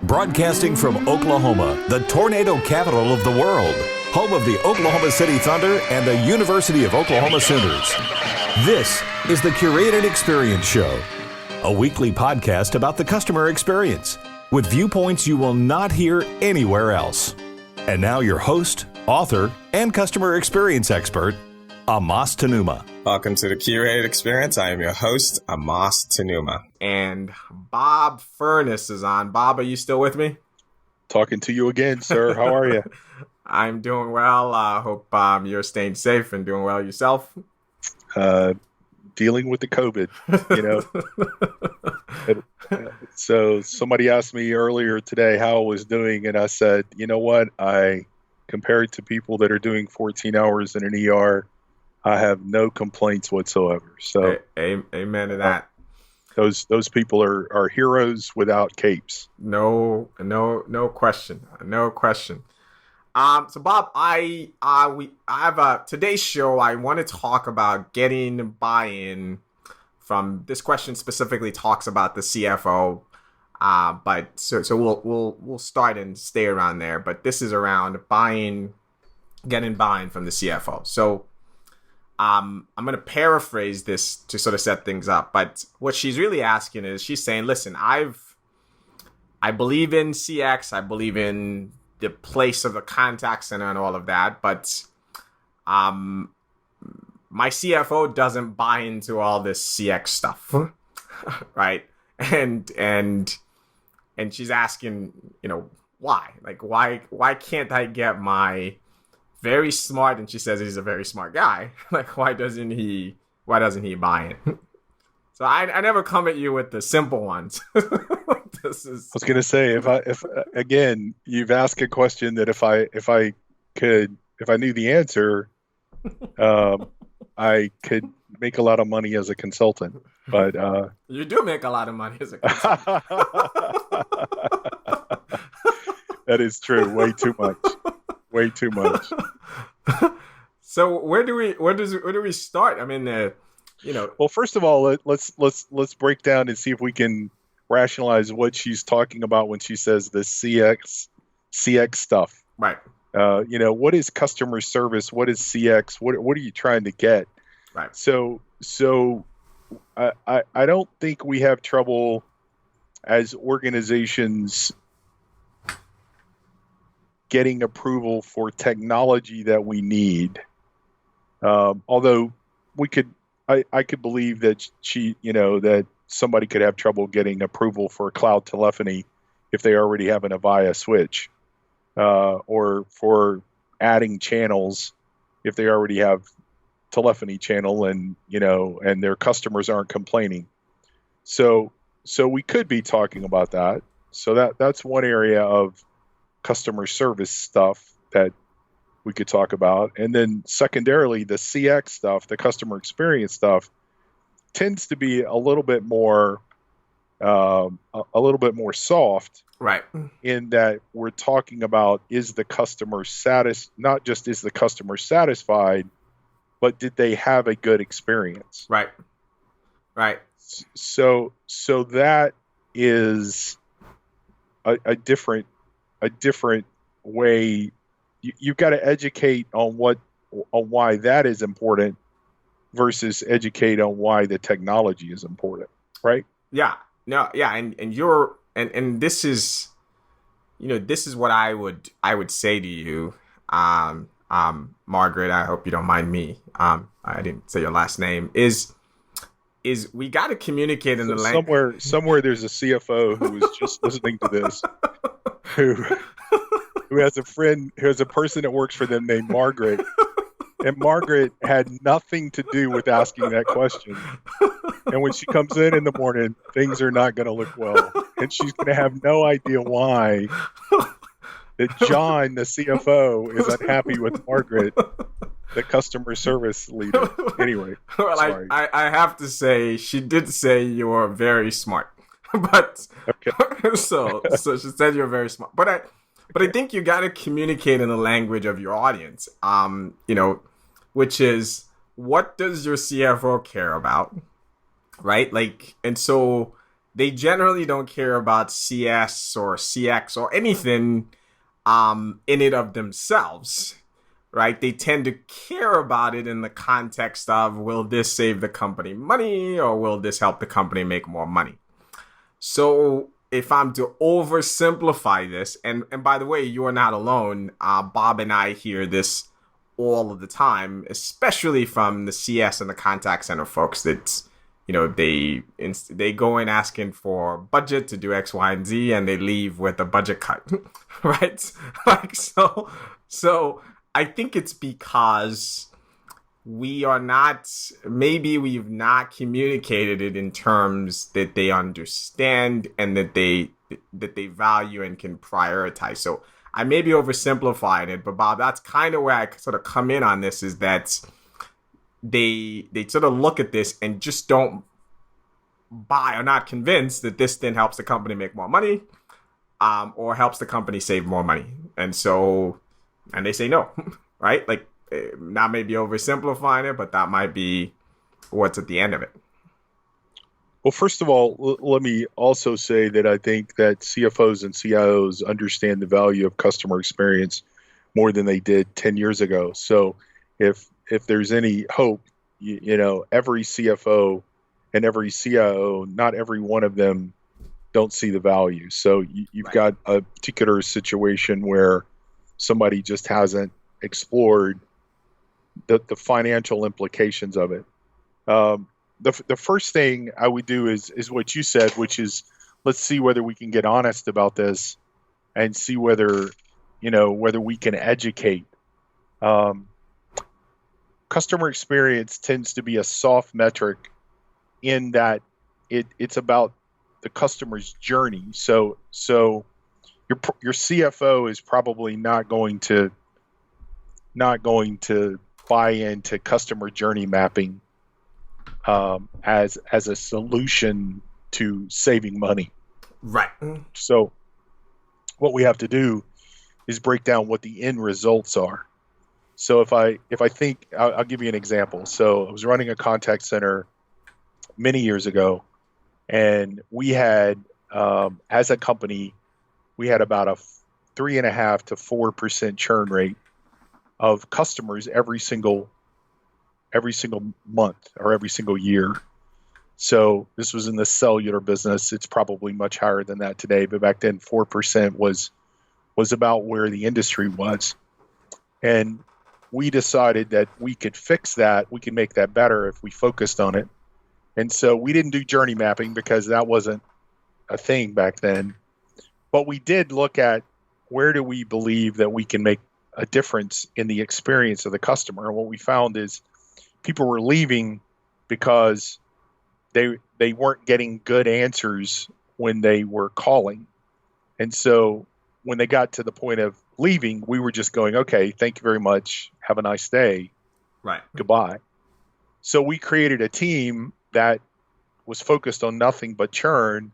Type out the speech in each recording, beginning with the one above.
Broadcasting from Oklahoma, the tornado capital of the world, home of the Oklahoma City Thunder and the University of Oklahoma Sooners. This is the Curated Experience Show, a weekly podcast about the customer experience with viewpoints you will not hear anywhere else. And now your host, author, and customer experience expert, Amos Tanuma. Welcome to the Curated Experience. I am your host, Amos Tanuma. And Bob Furness is on. Bob, are you still with me? Talking to you again, sir. How are you? I'm doing well. I hope you're staying safe and doing well yourself. Dealing with the COVID, So somebody asked me earlier today how I was doing, and I said, you know what? Compared to people that are doing 14 hours in an ER, I have no complaints whatsoever. So, amen to that. Those people are heroes without capes. No question. No question. So Bob, I have today's show. I want to talk about getting buy-in from this question. Specifically talks about the CFO. But we'll start and stay around there. But this is around getting buy-in from the CFO. So I'm going to paraphrase this to sort of set things up. But what she's really asking is, she's saying, listen, I believe in CX. I believe in the place of the contact center and all of that. But my CFO doesn't buy into all this CX stuff, right? And she's asking, why? Like, why can't I get my very smart, and she says he's a very smart guy. Like, why doesn't he buy it? So I never come at you with the simple ones. I was going to say, if again, you've asked a question that if I knew the answer, I could make a lot of money as a consultant. But you do make a lot of money as a consultant. That is true. Way too much. Way too much. So where do we start? I mean, Well, first of all, let's break down and see if we can rationalize what she's talking about when she says the CX stuff. Right. What is customer service? What is CX? What are you trying to get? Right. So I don't think we have trouble as organizations getting approval for technology that we need. Although I could believe that that somebody could have trouble getting approval for cloud telephony if they already have an Avaya switch, or for adding channels if they already have telephony channel and their customers aren't complaining. So we could be talking about that. So that's one area of customer service stuff that we could talk about. And then secondarily, the CX stuff, the customer experience stuff, tends to be a little bit more soft, right? In that we're talking about, is the customer not just is the customer satisfied, but did they have a good experience? Right. So that is a different way. You've got to educate on why that is important versus educate on why the technology is important, right? Yeah. No. Yeah. And this is, this is what I would say to you, Margaret. I hope you don't mind me. I didn't say your last name. Is we got to communicate in the language. Somewhere there's a CFO who is just listening to this, who has a friend, who has a person that works for them named Margaret, and Margaret had nothing to do with asking that question. And when she comes in the morning, things are not going to look well, and she's going to have no idea why that John, the CFO, is unhappy with Margaret, the customer service leader. Anyway, well, sorry. I have to say, she did say you are very smart, but okay. so she said you're very smart, but I think you got to communicate in the language of your audience, which is, what does your CFO care about, right? Like, and so they generally don't care about CS or CX or anything in it of themselves, right? They tend to care about it in the context of, will this save the company money or will this help the company make more money? So if I'm to oversimplify this, and by the way, you are not alone. Bob and I hear this all of the time, especially from the CS and the contact center folks. That, you know, they go in asking for budget to do X, Y, and Z, and they leave with a budget cut, right? Like so. I think it's because we've not communicated it in terms that they understand and that they value and can prioritize. So I may be oversimplifying it, but Bob, that's kind of where I sort of come in on this, is that they sort of look at this and just don't buy or not convinced that this then helps the company make more money, or helps the company save more money. And they say no, right? Like, not maybe oversimplifying it, but that might be what's at the end of it. Well, first of all, let me also say that I think that CFOs and CIOs understand the value of customer experience more than they did 10 years ago. So if there's any hope, you know, every CFO and every CIO, not every one of them don't see the value. So you've Right. got a particular situation where somebody just hasn't explored the financial implications of it. The first thing I would do is what you said, which is, let's see whether we can get honest about this and see whether we can educate. Customer experience tends to be a soft metric in that it's about the customer's journey. So your CFO is probably not going to buy into customer journey mapping as a solution to saving money. Right. So what we have to do is break down what the end results are. So if I think, I'll give you an example. So I was running a contact center many years ago, and we had, as a company, we had about a 3.5% to 4% churn rate of customers every single month or every single year. So this was in the cellular business. It's probably much higher than that today, but back then 4% was about where the industry was. And we decided that we could fix that. We could make that better if we focused on it. And so we didn't do journey mapping because that wasn't a thing back then. But we did look at, where do we believe that we can make a difference in the experience of the customer? And what we found is people were leaving because they weren't getting good answers when they were calling. And so when they got to the point of leaving, we were just going, okay, thank you very much. Have a nice day. Right. Goodbye. So we created a team that was focused on nothing but churn.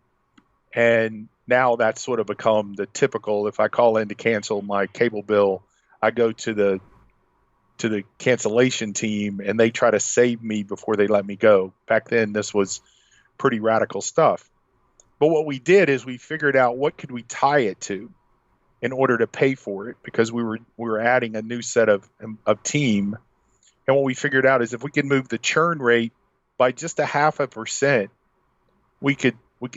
And now that's sort of become the typical, if I call in to cancel my cable bill, I go to the cancellation team and they try to save me before they let me go. Back then, this was pretty radical stuff. But what we did is we figured out, what could we tie it to in order to pay for it, because we were adding a new set of team. And what we figured out is, if we could move the churn rate by just 0.5%, we could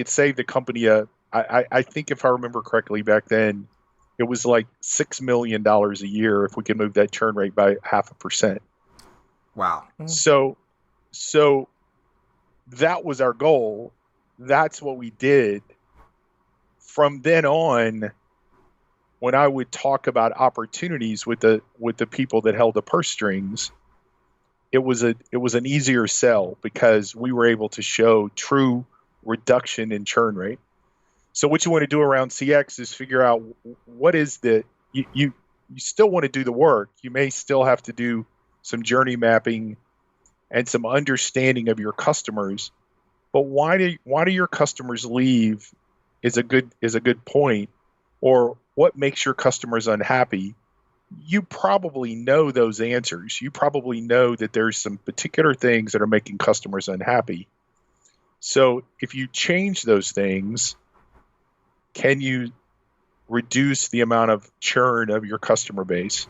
save the company I think, if I remember correctly, back then it was like $6 million a year if we could move that churn rate by 0.5%. Wow. So that was our goal. That's what we did. From then on, when I would talk about opportunities with the people that held the purse strings, it was an easier sell, because we were able to show true reduction in churn rate. So what you want to do around CX is figure out, what is you still want to do the work. You may still have to do some journey mapping and some understanding of your customers. But why do your customers leave is a good point. Or what makes your customers unhappy? You probably know those answers. You probably know that there's some particular things that are making customers unhappy. So if you change those things, can you reduce the amount of churn of your customer base?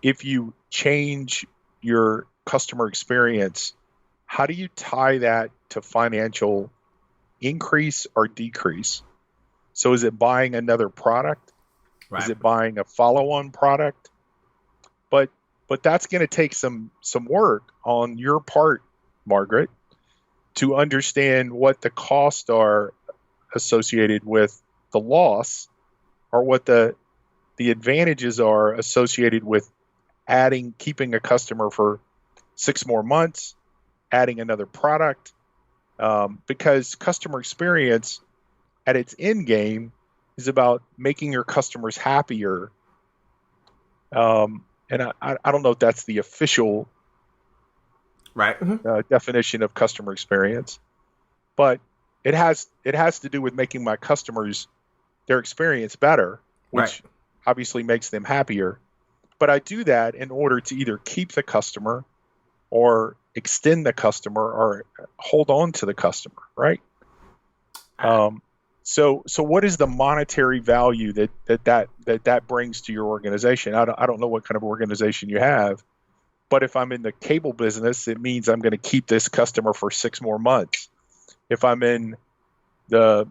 If you change your customer experience, how do you tie that to financial increase or decrease? So is it buying another product? Right. Is it buying a follow-on product? But that's going to take some work on your part, Margaret, to understand what the costs are associated with the loss, or what the advantages are associated with keeping a customer for 6 more months, adding another product, because customer experience at its end game is about making your customers happier. And I don't know if that's the official Right. definition of customer experience, but it has to do with making my customers, their experience better, which obviously makes them happier. But I do that in order to either keep the customer or extend the customer or hold on to the customer, right? So what is the monetary value that brings to your organization? I don't know what kind of organization you have, but if I'm in the cable business, it means I'm going to keep this customer for 6 more months. If I'm in the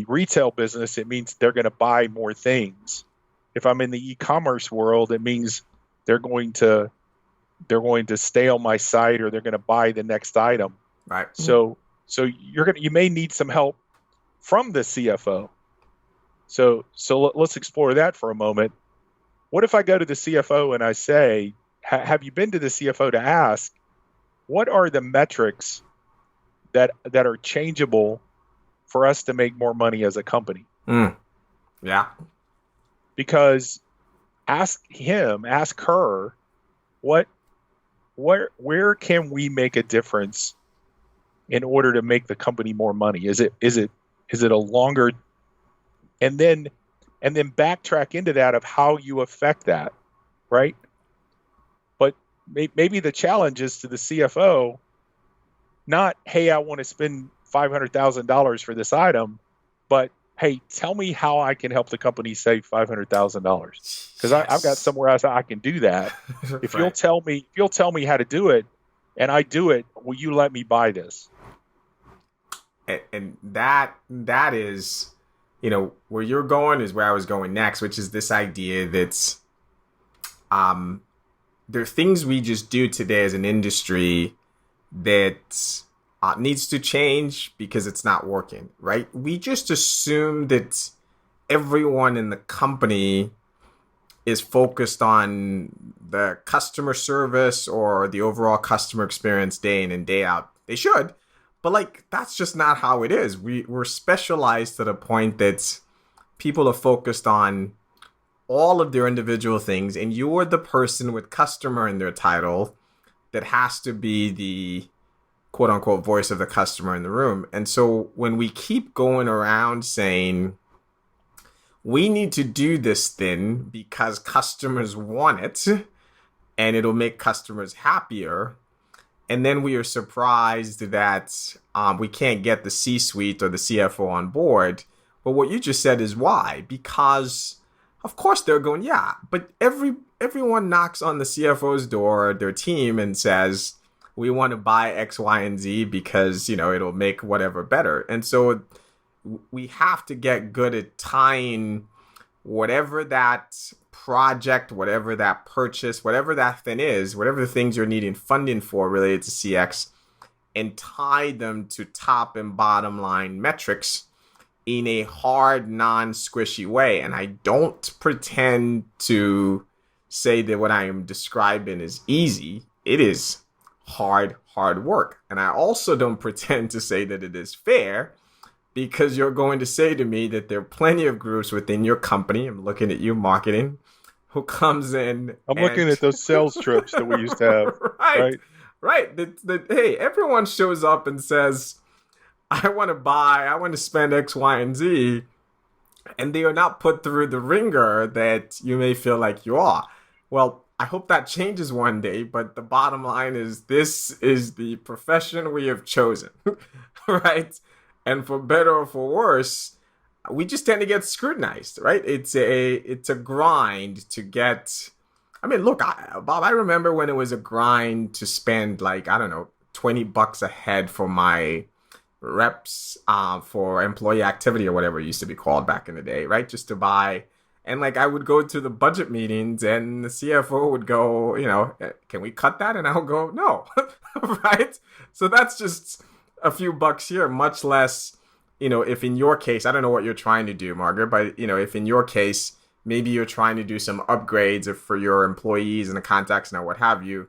retail business, it means they're going to buy more things. If I'm in the e-commerce world, it means they're going to stay on my site, or they're going to buy the next item. Right. So you may need some help from the CFO. So let's explore that for a moment. What if I go to the CFO and I say, have you been to the CFO to ask, what are the metrics that are changeable for us to make more money as a company? Yeah. Because ask her, where can we make a difference in order to make the company more money? Is it a longer, and then backtrack into that of how you affect that, right? But maybe the challenge is to the CFO, not, hey, I want to spend $500,000 for this item, but hey, tell me how I can help the company save $500,000, because I've got somewhere else I can do that. If you'll tell me how to do it, and I do it, will you let me buy this? And that is, where you're going is where I was going next, which is this idea that there are things we just do today as an industry that needs to change because it's not working, right? We just assume that everyone in the company is focused on the customer service or the overall customer experience day in and day out. They should. But that's just not how it is. We're specialized to the point that people are focused on all of their individual things, and you're the person with customer in their title that has to be the quote unquote voice of the customer in the room. And so when we keep going around saying we need to do this thing because customers want it and it'll make customers happier, and then we are surprised that we can't get the C-suite or the CFO on board. But what you just said is why? Because, of course, they're going, yeah, but everyone knocks on the CFO's door, their team, and says, we want to buy X, Y, and Z because, it'll make whatever better. And so we have to get good at tying whatever that project, whatever that purchase, whatever that thing is, whatever the things you're needing funding for related to CX, and tie them to top and bottom line metrics in a hard, non-squishy way. And I don't pretend to say that what I am describing is easy. It is hard work. And I also don't pretend to say that it is fair, because you're going to say to me that there are plenty of groups within your company, I'm looking at you, marketing, who comes in. I'm looking at those sales trips that we used to have. Right. Hey, everyone shows up and says, I want to spend X, Y, and Z. And they are not put through the ringer that you may feel like you are. Well, I hope that changes one day, but the bottom line is this is the profession we have chosen, right? And for better or for worse, we just tend to get scrutinized, right? It's a grind to get. I mean, look, Bob, I remember when it was a grind to spend like, I don't know, $20 a head for my reps for employee activity or whatever it used to be called back in the day, right? Just to buy. And like I would go to the budget meetings and the CFO would go, can we cut that? And I'll go, no, right? So that's just a few bucks here, much less, if in your case, I don't know what you're trying to do, Margaret, but, if in your case, maybe you're trying to do some upgrades for your employees and the contacts and what have you,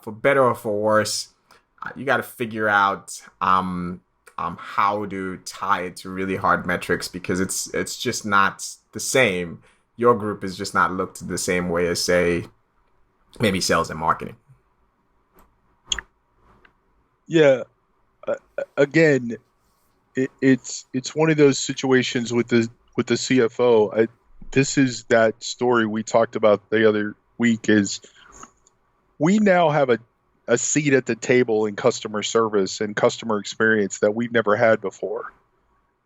for better or for worse, you got to figure out how to tie it to really hard metrics because it's just not the same. Your group is just not looked the same way as, say, maybe sales and marketing. Yeah. Again, it's one of those situations with the CFO. This is that story we talked about the other week. Is we now have a seat at the table in customer service and customer experience that we've never had before.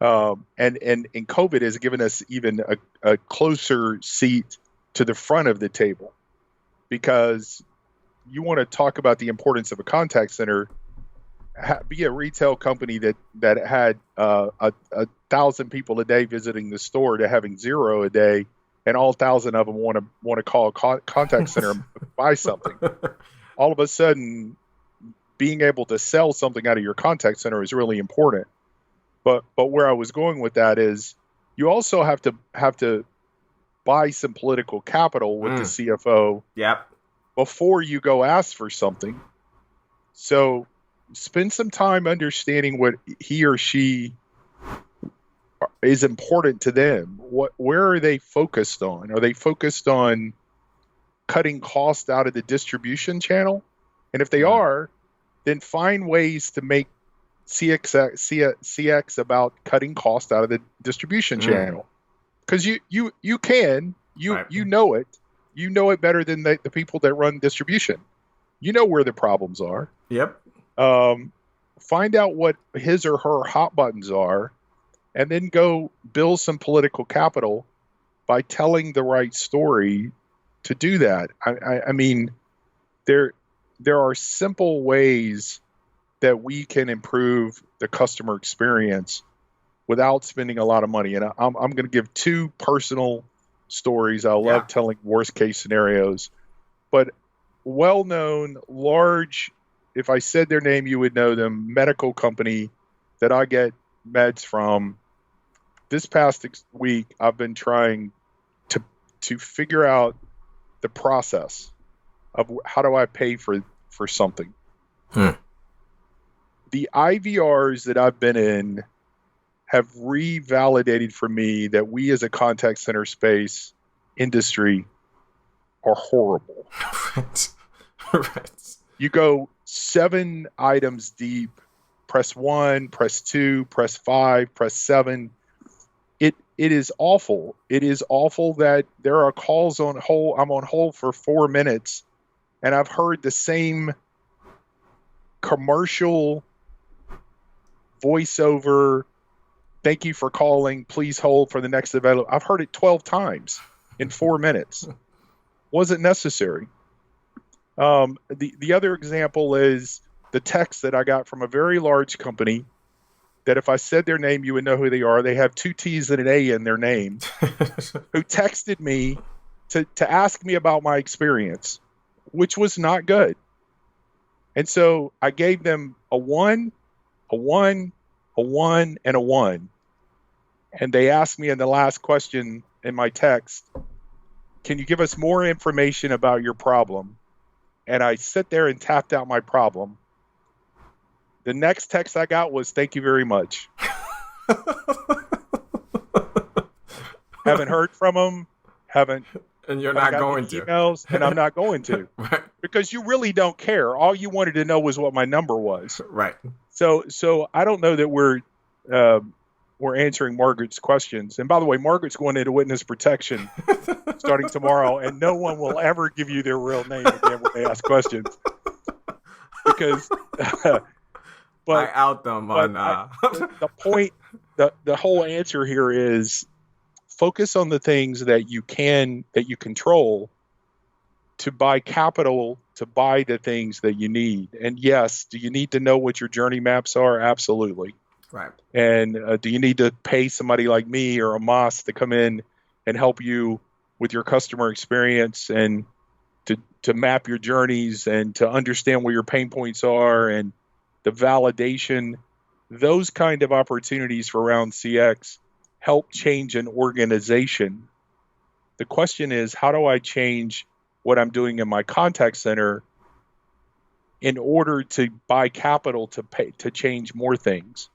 And COVID has given us even a closer seat to the front of the table, because you want to talk about the importance of a contact center. Be a retail company that had 1,000 people a day visiting the store to having 0 a day, and all 1,000 of them want to call a contact center and buy something. All of a sudden, being able to sell something out of your contact center is really important. But where I was going with that is, you also have to buy some political capital with the CFO. Yep. Before you go ask for something. So spend some time understanding what he or she is important to them. Where are they focused on? Are they focused on cutting cost out of the distribution channel? And if they are, then find ways to make CX about cutting cost out of the distribution channel. Because you know it. You know it better than the people that run distribution. You know where the problems are. Yep. Find out what his or her hot buttons are, and then go build some political capital by telling the right story to do that. I mean, there are simple ways that we can improve the customer experience without spending a lot of money. And I'm going to give 2 personal stories. I love telling worst case scenarios, but well-known, large, if I said their name, you would know them, medical company that I get meds from. This past week, I've been trying to figure out the process of how do I pay for something. The IVRs that I've been in have revalidated for me that we as a contact center space industry are horrible. Right. You go 7 items deep, press 1, press 2, press 5, press 7. It is awful. It is awful that there are calls on hold. I'm on hold for 4 minutes, and I've heard the same commercial voiceover. Thank you for calling. Please hold for the next available. I've heard it 12 times in 4 minutes. Wasn't necessary. The other example is the text that I got from a very large company that if I said their name, you would know who they are. They have 2 T's and an A in their name, who texted me to ask me about my experience, which was not good. And so I gave them a 1, a 1, a 1, and a 1. And they asked me in the last question in my text, can you give us more information about your problem? And I sit there and tapped out my problem. The next text I got was, thank you very much. Haven't heard from them. And you're not going to. Emails, and I'm not going to. Right. Because you really don't care. All you wanted to know was what my number was. Right. So I don't know that we're we're answering Margaret's questions. And by the way, Margaret's going into witness protection starting tomorrow, and no one will ever give you their real name again when they ask questions. Because, I out them on. The point, the whole answer here is focus on the things that you control, to buy capital to buy the things that you need. And yes, do you need to know what your journey maps are? Absolutely. Right. And do you need to pay somebody like me or Amos to come in and help you with your customer experience and to map your journeys and to understand where your pain points are and the validation? Those kind of opportunities for Round CX help change an organization. The question is, how do I change what I'm doing in my contact center in order to buy capital to change more things?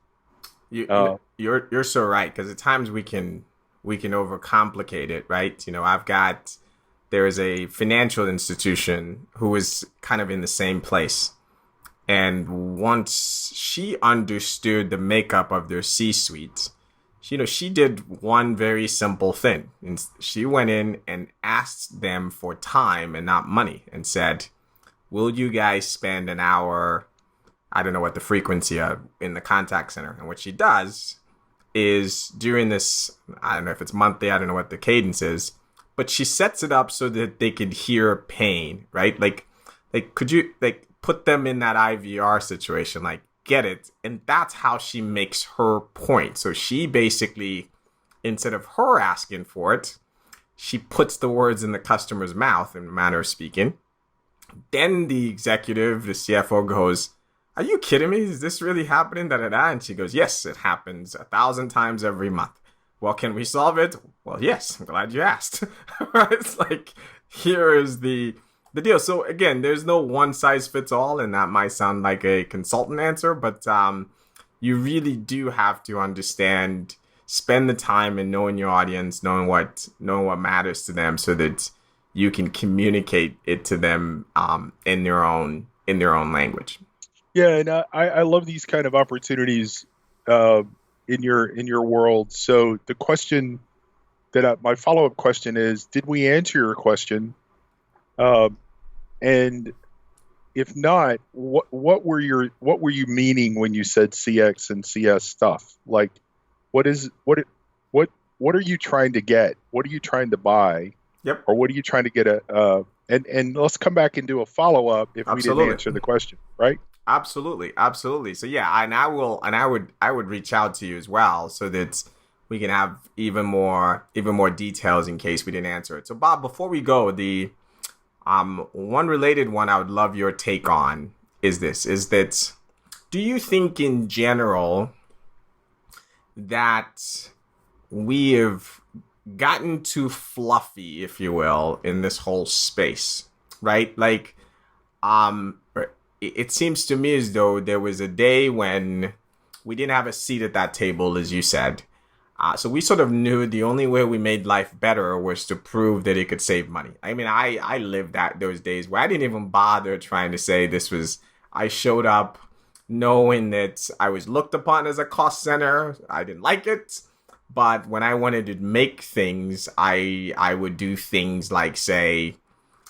You're so right, because at times we can overcomplicate it, right? There is a financial institution who is kind of in the same place, and once she understood the makeup of their C-suite, she did one very simple thing. And she went in and asked them for time and not money, and said, will you guys spend an hour, I don't know what the frequency of, in the contact center? And what she does is during this, I don't know if it's monthly, I don't know what the cadence is, but she sets it up so that they could hear pain, right? Like could you put them in that IVR situation, get it? And that's how she makes her point. So she basically, instead of her asking for it, she puts the words in the customer's mouth, in a manner of speaking. Then the executive, the CFO, goes, are you kidding me? Is this really happening? And she goes, yes, it happens 1,000 times every month. Well, can we solve it? Well, yes, I'm glad you asked. It's here is the deal. So again, there's no one size fits all, and that might sound like a consultant answer, but you really do have to understand, spend the time in knowing your audience, knowing what matters to them, so that you can communicate it to them in their own language. Yeah, and I love these kind of opportunities in your world. So the question my follow-up question is, did we answer your question? And if not, what were you meaning when you said CX and CS stuff? What are you trying to get? What are you trying to buy? Yep. Or what are you trying to get and let's come back and do a follow-up if Absolutely. We didn't answer the question, right? Absolutely. So yeah, and I would reach out to you as well, so that we can have even more details in case we didn't answer it. So Bob, before we go, the one related one I would love your take on is that do you think in general that we have gotten too fluffy, if you will, in this whole space, right? It seems to me as though there was a day when we didn't have a seat at that table, as you said. So we sort of knew the only way we made life better was to prove that it could save money. I mean, I lived those days where I didn't even bother trying to say this was, I showed up knowing that I was looked upon as a cost center. I didn't like it. But when I wanted to make things, I would do things like say,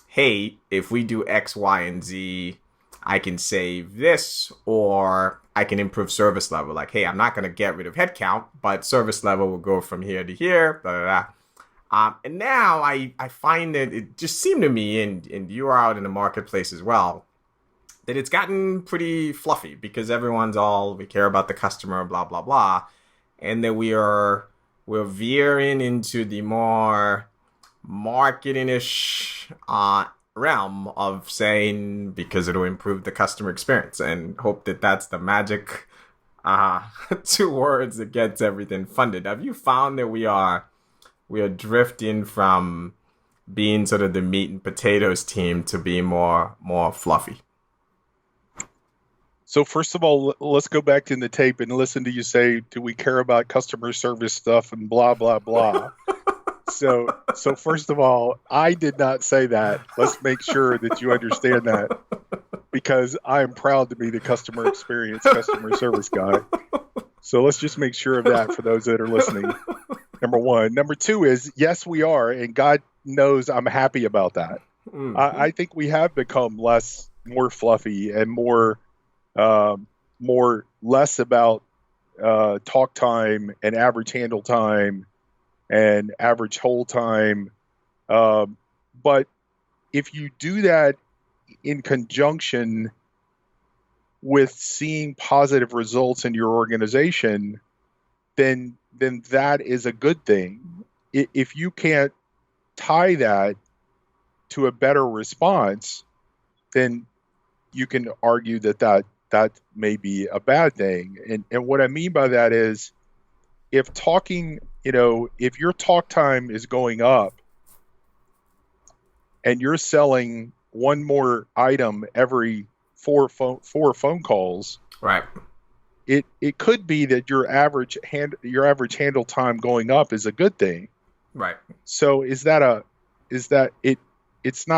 hey, if we do X, Y, and Z, I can save this, or I can improve service level. Hey, I'm not going to get rid of headcount, but service level will go from here to here. Blah, blah, blah. And now I find that it just seemed to me, and you are out in the marketplace as well, that it's gotten pretty fluffy, because everyone's we care about the customer, blah, blah, blah. And that we're veering into the more marketing-ish realm of saying, because it'll improve the customer experience, and hope that that's the magic 2 words that gets everything funded. Have you found that we are drifting from being sort of the meat and potatoes team to being more fluffy? So first of all, let's go back in the tape and listen to you say, do we care about customer service stuff and blah, blah, blah. So first of all, I did not say that. Let's make sure that you understand that, because I am proud to be the customer service guy. So let's just make sure of that for those that are listening. Number one. Number two is, yes, we are. And God knows I'm happy about that. Mm. I think we have become more fluffy and less about talk time and average handle time and average hold time. But if you do that in conjunction with seeing positive results in your organization, then that is a good thing. If you can't tie that to a better response, then you can argue that may be a bad thing. And what I mean by that is, if if your talk time is going up and you're selling one more item every four phone calls, right? It could be that your average handle time going up is a good thing, right? So it's not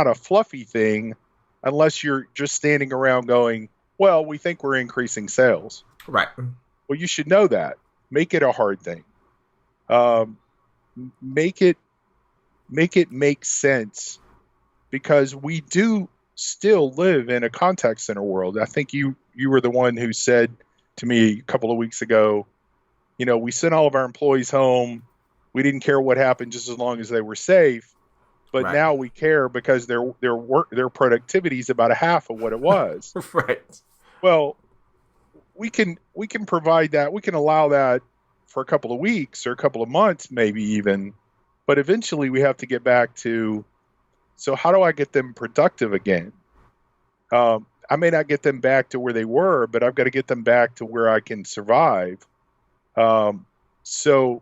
a fluffy thing unless you're just standing around going, well, we think we're increasing sales, right? Well, you should know that. Make it a hard thing. Make it make sense, because we do still live in a contact center world. I think you were the one who said to me a couple of weeks ago, we sent all of our employees home. We didn't care what happened just as long as they were safe. But right. Now we care because their productivity is about a half of what it was. Right. Well, we can provide that. We can allow that for a couple of weeks or a couple of months, maybe even. But eventually we have to get back to, so how do I get them productive again? I may not get them back to where they were, but I've got to get them back to where I can survive. So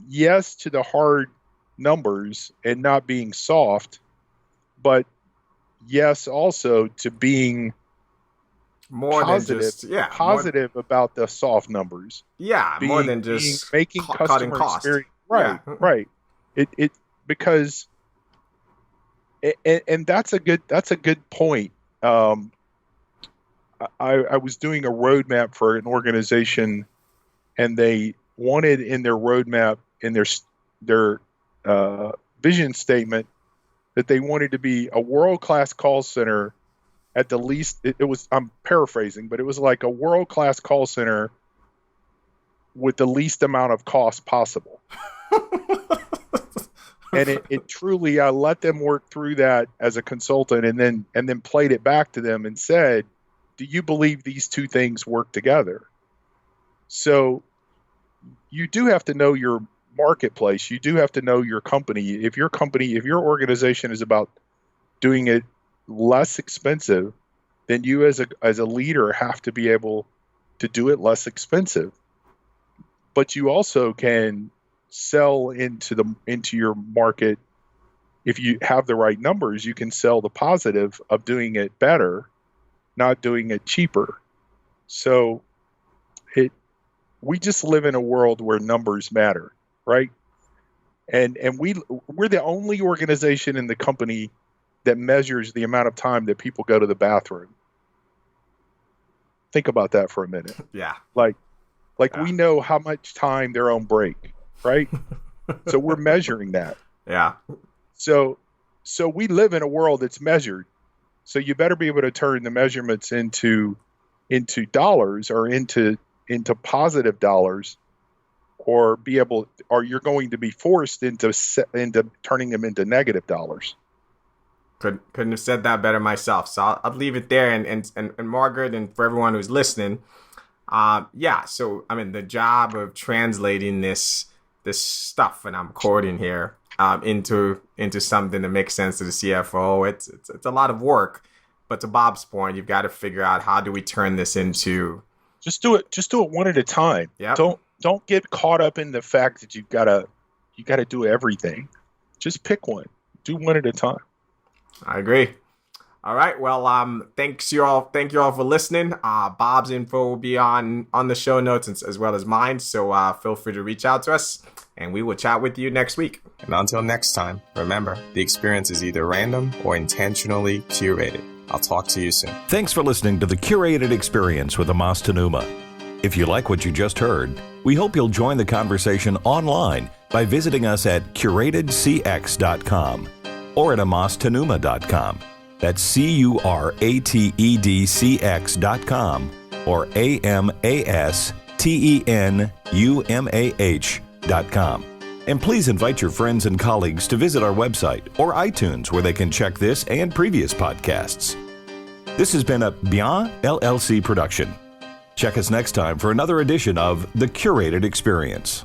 yes to the hard numbers and not being soft, but yes also to being more positive, than just positive about the soft numbers. More than just making cutting customer cost. experience right. It because and that's a good point. I was doing a roadmap for an organization, and they wanted in their roadmap, in their vision statement, that they wanted to be a world-class call center at the least. It was, I'm paraphrasing, but it was like a world-class call center with the least amount of cost possible. And it truly, I let them work through that as a consultant, and then played it back to them and said, do you believe these two things work together? So you do have to know your marketplace. You do have to know your company. If your organization is about doing it less expensive, then you as a leader have to be able to do it less expensive. But you also can sell into your market. If you have the right numbers, you can sell the positive of doing it better, not doing it cheaper. So we just live in a world where numbers matter, right? And we're the only organization in the company that measures the amount of time that people go to the bathroom. Think about that for a minute. Yeah. Like we know how much time they're on break, right? So we're measuring that. Yeah. So we live in a world that's measured. So you better be able to turn the measurements into dollars, or into positive dollars, or you're going to be forced into turning them into negative dollars. Couldn't have said that better myself. So I'll leave it there. And Margaret, and for everyone who's listening, so I mean, the job of translating this stuff, and I'm quoting here, into something that makes sense to the CFO. It's a lot of work, but to Bob's point, you've got to figure out, how do we turn this into. Just do it one at a time. Yeah. Don't get caught up in the fact that you gotta do everything. Just pick one. Do one at a time. I agree. All right. Well, thank you all for listening. Bob's info will be on the show notes, as well as mine. So feel free to reach out to us, and we will chat with you next week. And until next time, remember, the experience is either random or intentionally curated. I'll talk to you soon. Thanks for listening to The Curated Experience with Amos Tanuma. If you like what you just heard, we hope you'll join the conversation online by visiting us at curatedcx.com or at amastenuma.com. That's curatedcx.com or amastenumah.com. And please invite your friends and colleagues to visit our website or iTunes where they can check this and previous podcasts. This has been a Bien LLC production. Check us next time for another edition of The Curated Experience.